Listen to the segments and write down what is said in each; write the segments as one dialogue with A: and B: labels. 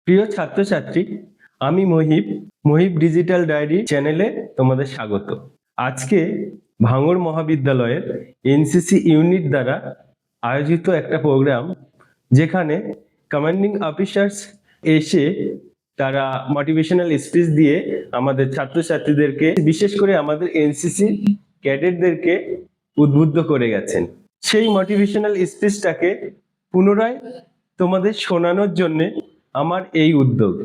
A: প্রিয় ছাত্রছাত্রী, আমি মহিব ডিজিটাল ডায়েরি চ্যানেলে তোমাদের স্বাগত। আজকে ভাঙড় মহাবিদ্যালয়ের এনসিসি ইউনিট দ্বারা আয়োজিত একটা প্রোগ্রাম, যেখানে কমান্ডিং অফিসার্স এসে তারা মোটিভেশনাল স্পিচ দিয়ে আমাদের ছাত্রছাত্রীদেরকে, বিশেষ করে আমাদের এনসিসি ক্যাডেটদেরকে উদ্বুদ্ধ করে গেছেন। সেই মোটিভেশনাল স্পিচটাকে পুনরায় তোমাদের শোনানোর জন্য আমার এই উদ্যোগ।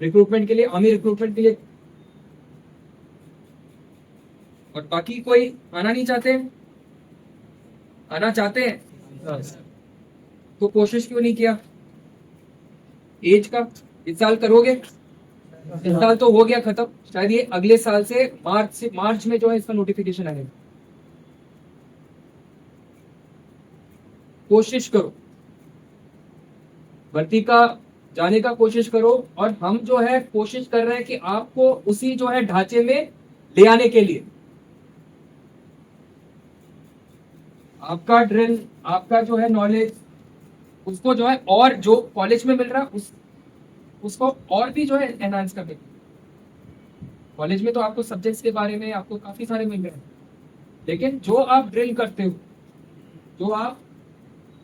B: रिक्रूटमेंट के लिए आर्मी रिक्रूटमेंट के लिए और बाकी कोई आना नहीं चाहते? आना चाहते हैं तो कोशिश क्यों नहीं किया? एज का इस साल करोगे? इस साल तो हो गया खत्म, शायद ये अगले साल से मार्च में जो है इसका नोटिफिकेशन आएगा। कोशिश करो, भर्ती का जाने का कोशिश करो, और हम जो है कोशिश कर रहे हैं कि आपको उसी जो है ढांचे में ले आने के लिए आपका ड्रिल, आपका जो है नॉलेज, उसको जो है और जो कॉलेज में मिल रहा है उसको और भी जो है एनहांस कर दें। कॉलेज में तो आपको सब्जेक्ट्स के बारे में आपको काफी सारे मिल रहे हैं, लेकिन जो आप ड्रिल करते हो, जो आप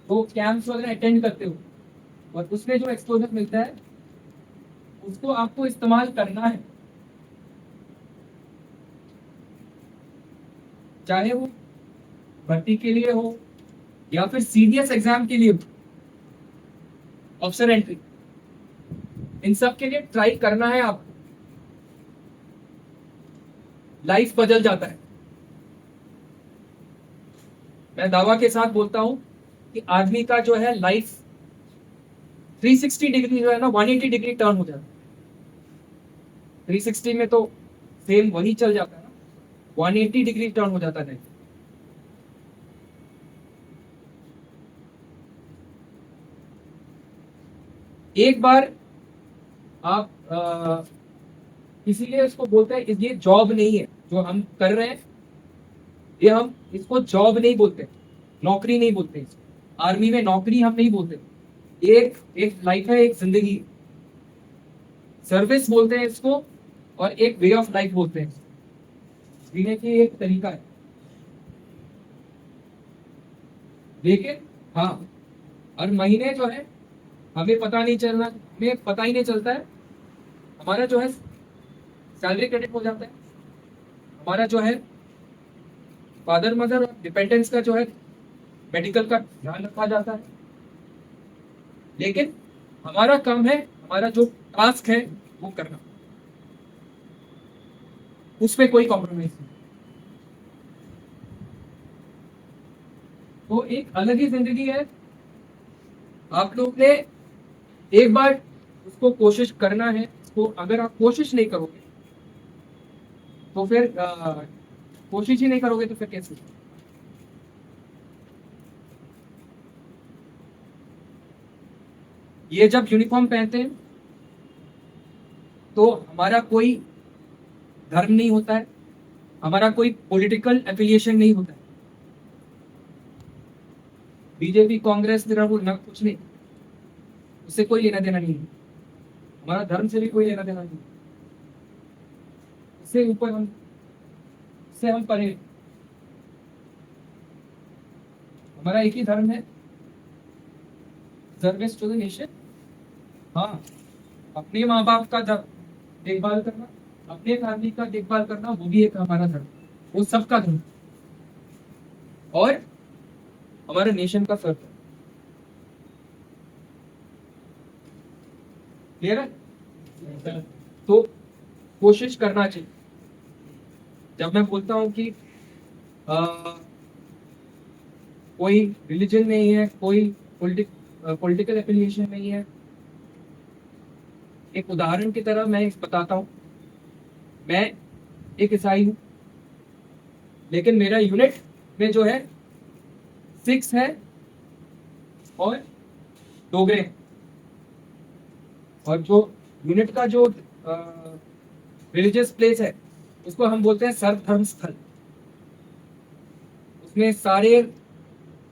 B: वो कैंप्स वगैरह अटेंड करते हो और उसमें जो एक्सपोजर मिलता है उसको आपको इस्तेमाल करना है, चाहे वो भर्ती के लिए हो या फिर सीडीएस एग्जाम के लिए हो, ऑफिसर एंट्री, इन सब के लिए ट्राई करना है आपको। लाइफ बदल जाता है। मैं दावा के साथ बोलता हूं कि आदमी का जो है लाइफ 360 डिग्री जो है ना 180 डिग्री टर्न हो जाता है। 360 में तो सेम वही चल जाता है ना, 180 डिग्री टर्न हो जाता है। एक बार आप इसीलिए इसको बोलते हैं, ये जॉब नहीं है जो हम कर रहे हैं, ये हम इसको जॉब नहीं बोलते, नौकरी नहीं बोलते। आर्मी में नौकरी हम नहीं बोलते, एक लाइफ है, एक जिंदगी, सर्विस बोलते हैं इसको, और एक वे ऑफ लाइफ बोलते हैं, जीने की एक तरीका है। लेकिन हाँ, हर महीने जो है हमें पता ही नहीं चलता है, हमारा जो है सैलरी क्रेडिट हो जाता है, हमारा जो है फादर मदर और डिपेंडेंट्स का जो है मेडिकल का ध्यान रखा जाता है। लेकिन हमारा काम है, हमारा जो टास्क है वो करना, उसमें कोई कॉम्प्रोमाइज नहीं। तो एक अलग ही जिंदगी है। आप लोग ने एक बार उसको कोशिश करना है। तो अगर आप कोशिश नहीं करोगे तो फिर कोशिश ही नहीं करोगे तो फिर कैसे? ये जब यूनिफॉर्म पहनते हैं तो हमारा कोई धर्म नहीं होता है, हमारा कोई पॉलिटिकल एफिलिएशन नहीं होता है, बीजेपी कांग्रेस तृणमूल ना कुछ नहीं, उससे कोई लेना देना नहीं है, हमारा धर्म से भी कोई लेना देना नहीं, उससे ऊपर हम परे, हमारा एक ही धर्म है, सर्विस टू द नेशन। हाँ, अपने माँ बाप का देखभाल करना, अपने फैमिली का देखभाल करना, वो भी एक हमारा धर्म, वो सबका धर्म, और हमारे नेशन का सर्व। क्लियर है? तो कोशिश करना चाहिए। जब मैं बोलता हूं कि कोई रिलीजन नहीं है, कोई पॉलिटिकल एफिलिएशन नहीं है, एक उदाहरण की तरह मैं बताता हूं। मैं एक ईसाई हूं, लेकिन मेरा यूनिट में जो है 6 है और डोगरे हैं, और जो यूनिट का जो रिलीजियस प्लेस है उसको हम बोलते हैं सर्वधर्म स्थल। उसमें सारे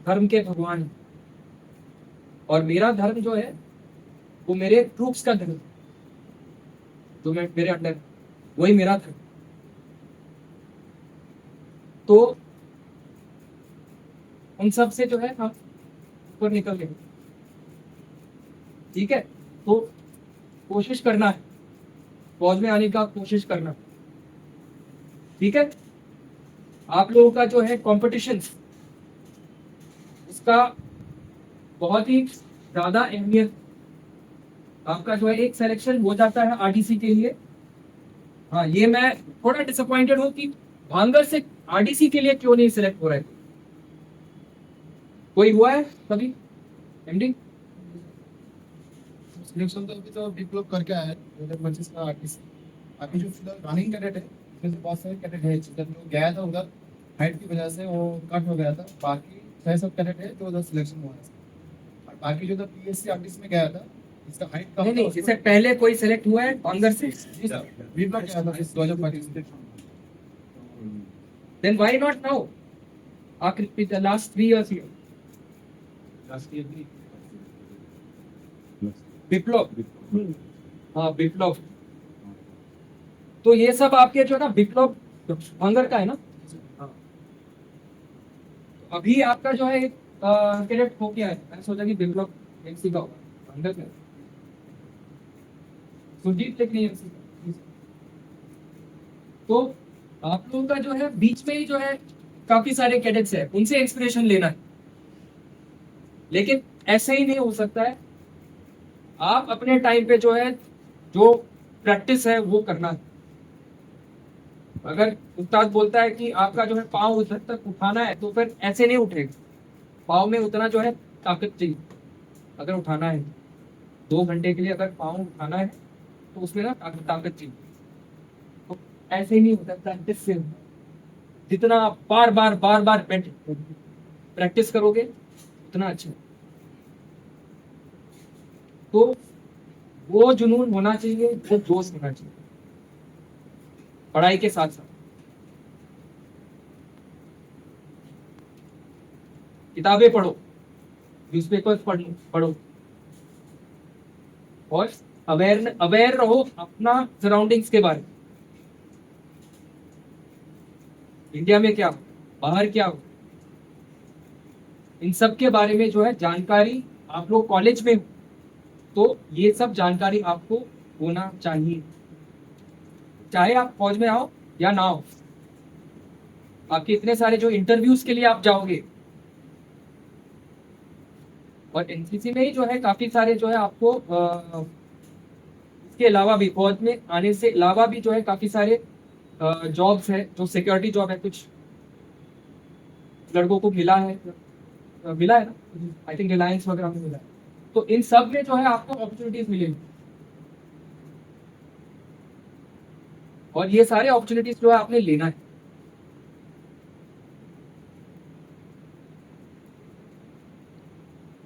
B: धर्म के भगवान हैं, और मेरा धर्म जो है वो मेरे ट्रूप्स का ड्रिल, जो मैं मेरे अंडर, वही मेरा था। तो उन सब से जो है हम ऊपर निकल गए। ठीक है, तो कोशिश करना है, फौज में आने का कोशिश करना। ठीक है, आप लोगों का जो है कंपटीशन, उसका बहुत ही ज्यादा अहमियत। आपका जो है एक सिलेक्शन हो जाता है आरडीसी के लिए। हाँ, ये मैं थोड़ा डिसअपॉइंटेड हूँ कि भांगर से आरडीसी के लिए क्यों नहीं सिलेक्ट हो रहा है। कोई हुआ है कभी एमडी?
C: सिलेक्शन तो अभी तो डिप्लोप करके आया है 2025 का आर्टिस्ट। अभी जो फिलहाल रनिंग कैडेट है उसमें से बहुत सारे कैडेट है जिधर जो गया था उधर हाइट की वजह से वो कट हो गया था। बाकी 6 सब कैडेट है जो उधर सिलेक्शन हुआ है। और बाकी जो उधर पीएससी आर्टिस्ट में गया था इसका हाइट कम
B: नहीं
C: था,
B: नहीं,
C: उसको-
B: इससे पहले कोई सिलेक्ट हुआ है भांगर से?
C: विप्लव गया था इस 2025
B: Then why not now? After the last 3 years here. विप्लव, हाँ विप्लव। तो ये सब आपके जो है ना, विप्लव भांगर का है ना? हाँ। अभी आपका जो है एक कैडेट हो गया है, मैंने सोचा कि विप्लव एमसी का होगा, भांगर का। सुजीत तक नहीं एमसी का। तो आप लोगों का जो है बीच में ही जो है काफी सारे कैडेट्स है, उनसे इंस्पिरेशन लेना है। लेकिन ऐसे ही नहीं हो सकता है। आप अपने टाइम पे जो है, जो प्रैक्टिस है वो करना है। अगर उस्ताद बोलता है कि आपका जो है पाँव उधर तक उठाना है, तो फिर ऐसे नहीं उठेगा। पाँव में उतना जो है ताकत चाहिए अगर उठाना है। 2 घंटे के लिए अगर पाँव उठाना है तो उसमें ना ताकत चाहिए। तो ऐसे ही नहीं होता, प्रैक्टिस से होता है। जितना आप बार बार प्रैक्टिस करोगे उतना अच्छा है। तो वो जुनून होना चाहिए, वो जोश होना चाहिए पढ़ाई के साथ साथ। किताबें पढ़ो, न्यूज़पेपर्स पढ़ो और अवेयर रहो अपना सराउंडिंग्स के बारे में। इंडिया में क्या हो, बाहर क्या हो, इन सब के बारे में जो है जानकारी, आप लोग कॉलेज में हो तो ये सब जानकारी आपको होना चाहिए, चाहे आप फौज में आओ या ना हो। आपके इतने सारे जो इंटरव्यूज के लिए आप जाओगे, और एनसीसी में ही जो है काफी सारे जो है आपको इसके अलावा भी, फौज में आने से अलावा भी जो है काफी सारे जॉब्स है, जो सिक्योरिटी जॉब है, कुछ लड़कों को मिला है ना, आई थिंक रिलायंस वगैरह में मिला है। तो इन सब में जो है आपको अपॉर्चुनिटीज मिलेंगी, और ये सारे अपॉर्चुनिटीज जो है आपने लेना है।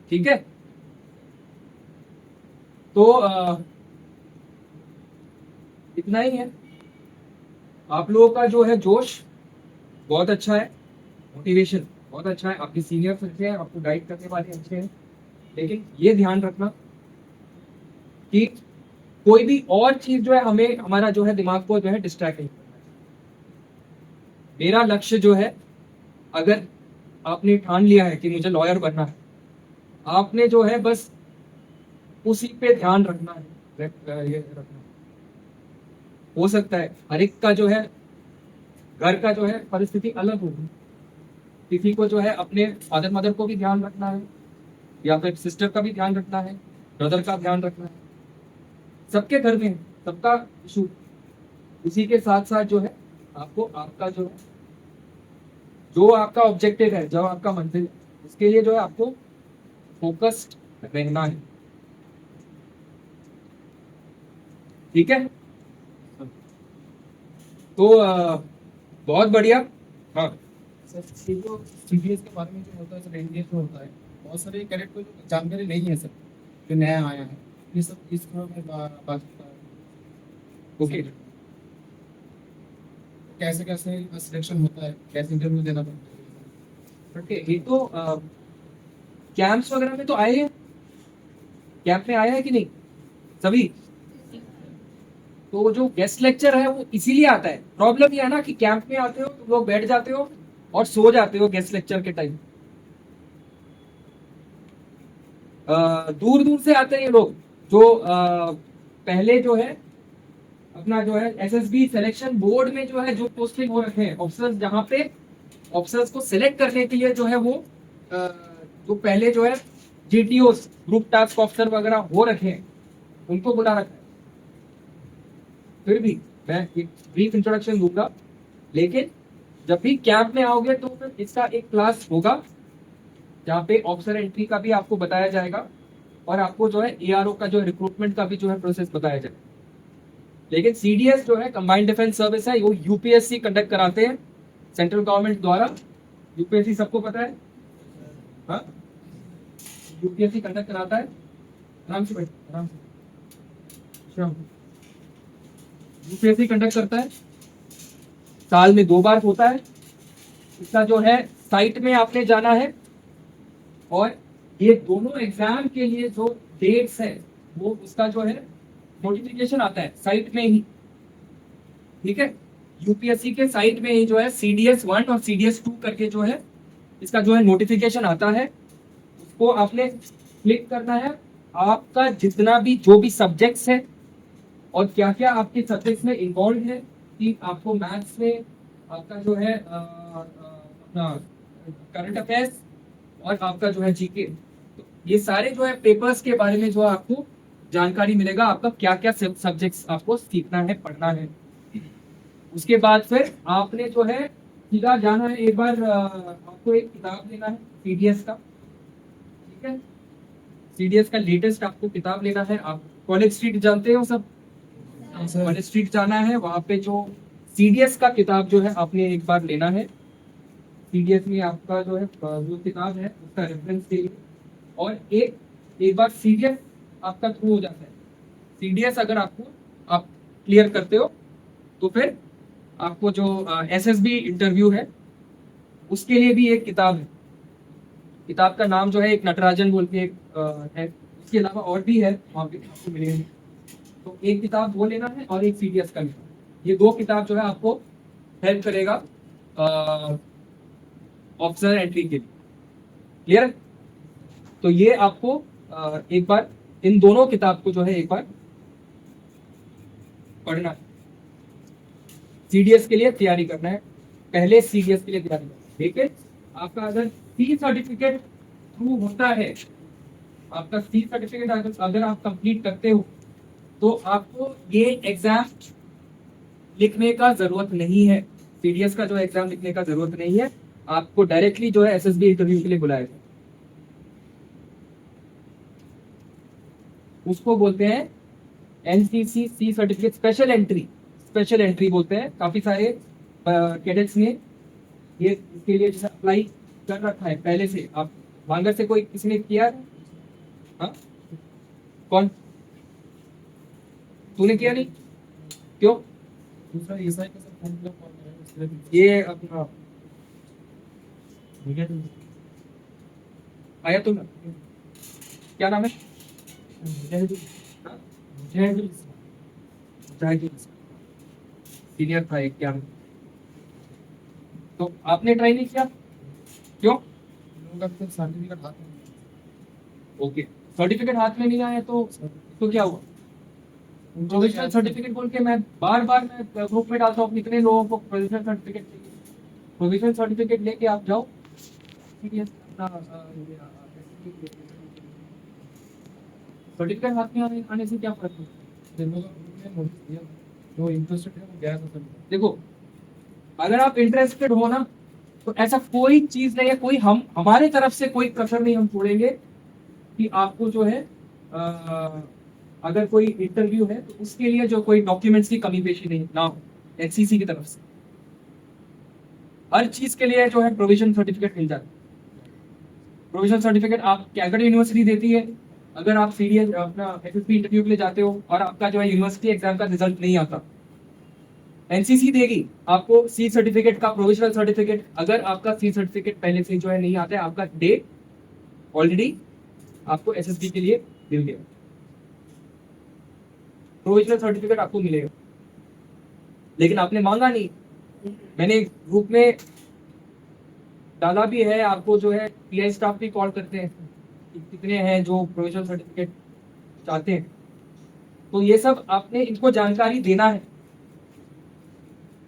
B: ठीक है, तो इतना ही है। आप लोगों का जो है जोश बहुत अच्छा है, मोटिवेशन बहुत अच्छा है, आपके सीनियर्स अच्छे हैं, आपको गाइड करने वाले अच्छे हैं। लेकिन ये ध्यान रखना कि कोई भी और चीज जो है हमें, हमारा जो है दिमाग को जो है डिस्ट्रैक्ट नहीं करना है। मेरा लक्ष्य जो है, अगर आपने ठान लिया है कि मुझे लॉयर बनना है, आपने जो है बस उसी पे ध्यान रखना है, ये रखना है। हो सकता है हर एक का जो है घर का जो है परिस्थिति अलग होगी। किसी को जो है अपने फादर मदर को भी ध्यान रखना है, या फिर सिस्टर का भी ध्यान रखना है, ब्रदर का ध्यान रखना है। सबके घर में सबका इशू। इसी के साथ साथ जो है आपको आपका जो है, जो आपका ऑब्जेक्टिव है, जो आपका मंजिल है, उसके लिए जो है आपको फोकस्ड रहना है। ठीक है, तो बहुत बढ़िया। हाँ,
C: सर ये जो सीडीएस के बारे में जो होता है सर, एनडीएस जो होता है, बहुत सारे कैडेट को जो जानकारी नहीं है सर, जो नया आया है, ये सब इस थोड़ा में बात करता है।
B: ओके।
C: कैसे कैसे सिलेक्शन होता है, कैसे इंटरव्यू देना पड़ता है।
B: ओके, ये तो कैंप्स वगैरह में तो आए हैं, कैंप में आया है कि नहीं? सभी। तो जो गेस्ट लेक्चर है वो इसीलिए आता है। प्रॉब्लम ये है ना कि कैंप में आते हो तुम लोग बैठ जाते हो और सो जाते हो गेस्ट लेक्चर के टाइम। दूर दूर से आते हैं ये लोग जो पहले जो है अपना जो है एसएसबी सिलेक्शन बोर्ड में जो है जो पोस्टिंग हो रखे हैं ऑफिसर्स, जहाँ पे ऑफिसर्स को सिलेक्ट करने के लिए जो है वो जो पहले जो है जीटीओ ग्रुप टास्क ऑफिसर वगैरह हो रखे हैं उनको बुला रखा है। फिर भी मैं एक ब्रीफ इंट्रोडक्शन दूंगा, लेकिन जब भी कैंप में आओगे तो फिर इसका एक क्लास होगा जहाँ पे ऑफिसर एंट्री का भी आपको बताया जाएगा और आपको जो है एआरओ का जो रिक्रूटमेंट का भी जो है प्रोसेस बताया जाएगा। लेकिन सीडीएस जो है कंबाइंड डिफेंस सर्विस है, वो यूपीएससी कंडक्ट कराते हैं सेंट्रल गवर्नमेंट द्वारा। यूपीएससी सबको पता है, हाँ यूपीएससी कंडक्ट कराता है। आराम से बैठ, आराम से। यूपीएससी कंडक्ट करता है, साल में 2 बार होता है। इसका जो है साइट में आपने जाना है और ये दोनों एग्जाम के लिए जो डेट्स है वो उसका जो है नोटिफिकेशन आता है साइट में ही, ठीक है। यूपीएससी के साइट में ही जो है CDS 1 और CDS 2 करके जो है इसका जो है नोटिफिकेशन आता है। उसको आपने क्लिक करना है। आपका जितना भी जो भी सब्जेक्ट्स है और क्या क्या आपके सब्जेक्ट्स में इन्वॉल्व है, कि आपको मैथ्स में आपका जो है अपना करंट अफेयर्स और आपका जो है जीके, तो ये सारे जो है पेपर्स के बारे में जो आपको जानकारी मिलेगा, आपका क्या क्या सब्जेक्ट्स आपको सीखना है, पढ़ना है। उसके बाद फिर आपने जो है सीधा जाना है, एक बार आपको एक किताब लेना है सीडीएस का, ठीक है। सीडीएस का लेटेस्ट आपको किताब लेना है। आप कॉलेज स्ट्रीट जानते हो सब, कॉलेज स्ट्रीट जाना है, वहाँ पे जो सीडीएस का किताब जो है आपने एक बार लेना है। सीडीएस में आपका जो है जो किताब है उसका रेफरेंस के लिए, और एक बार सीडीएस आपका थ्रू हो जाता है। सीडीएस अगर आप क्लियर करते हो तो फिर आपको जो एसएसबी इंटरव्यू है उसके लिए भी एक किताब है। किताब का नाम जो है एक नटराजन बोल के एक है, इसके अलावा और भी है वहाँ पे आपको मिलेंगे। तो एक किताब वो लेना है और एक सीडीएस का लेना है। ये 2 किताब जो है आपको हेल्प करेगा ऑफिसर एंट्री के लिए। क्लियर? तो ये आपको एक बार इन दोनों किताब को जो है एक बार पढ़ना है। सीडीएस के लिए तैयारी करना है, पहले सीडीएस के लिए तैयारी करना है। लेकिन आपका अगर सी सर्टिफिकेट थ्रू होता है, आपका सी सर्टिफिकेट अगर आप कंप्लीट करते हो तो आपको ये एग्जाम लिखने का जरूरत नहीं है। सीडीएस का जो एग्जाम लिखने का जरूरत नहीं है, आपको डायरेक्टली जो है एसएसबी इंटरव्यू के लिए बुलाया जाए। उसको बोलते हैं NCC C certificate special entry, special entry बोलते हैं। काफी सारे कैडेट्स ने ये इसके लिए जैसे अप्लाई कर रखा है पहले से। आप वांगर से कोई किसी ने किया है? हाँ? कौन? तूने किया नहीं? क्यों?
C: दूसरा ईसाई का सब फॉर्म फिलअप करना है, इसलिए भी
B: ये अपना आया तुम, क्या नाम है? हाँ? सीनियर था एक, क्या? तो आपने ट्राई नहीं किया? क्यों?
C: लोगों का तो सर्टिफिकेट हाथ में नहीं है।
B: ओके, सर्टिफिकेट हाथ में नहीं आया तो क्या हुआ? प्रोविजनल सर्टिफिकेट बोल के मैं बार मैं ग्रुप में डालता हूँ कितने लोगों को प्रोविजनल सर्टिफिकेट चाहिए। प्रोविजनल सर्टिफिकेट लेके आप जाओ, सर्टिफिकेट हाथ में आने से क्या फर्क है?
C: लोगों ने नोटिस दिया, जो इंटरेस्टेड है वो गया था सब।
B: देखो, अगर आप इंटरेस्टेड हो ना तो ऐसा कोई चीज नहीं है, कोई हमारे तरफ से कोई कसर नहीं हम छोड़ेंगे कि आपको जो है अगर कोई इंटरव्यू है तो उसके लिए जो कोई डॉक्यूमेंट्स की कमी पेशी नहीं ना हो एनसीसी की तरफ से। हर चीज के लिए जो है प्रोविजन सर्टिफिकेट मिल जाता है। प्रोविजनल सर्टिफिकेट आप कैलकटा यूनिवर्सिटी देती है। अगर आप सीडीएस अपना एसएसबी इंटरव्यू के लिए जाते हो और आपका जो है यूनिवर्सिटी एग्जाम का रिजल्ट नहीं आता, एनसीसी देगी आपको सी सर्टिफिकेट का प्रोविजनल सर्टिफिकेट। अगर आपका सी सर्टिफिकेट पहले से जो है नहीं आता है, आपका डेट ऑलरेडी आपको एसएसबी के लिए मिल गया। प्रोविजनल सर्टिफिकेट आपको मिलेगा, लेकिन आपने मांगा नहीं। मैंने ग्रुप में डाला भी है, आपको जो है पीआई स्टाफ भी कॉल करते हैं कि कितने हैं जो प्रोविजनल सर्टिफिकेट चाहते हैं। तो ये सब आपने इनको जानकारी देना है,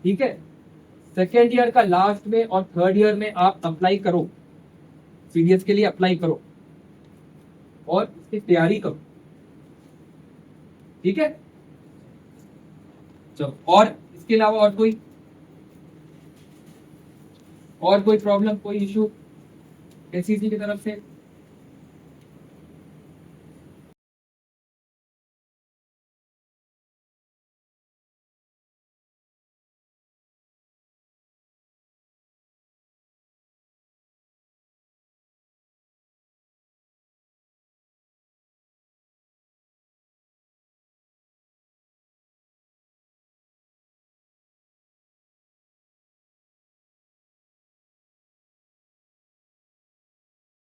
B: ठीक है। सेकेंड ईयर का लास्ट में और थर्ड ईयर में आप अप्लाई करो, सीडीएस के लिए अप्लाई करो और इसकी तैयारी करो, ठीक है। चलो, और इसके अलावा और कोई प्रॉब्लम, कोई इशू एससीसी की तरफ से?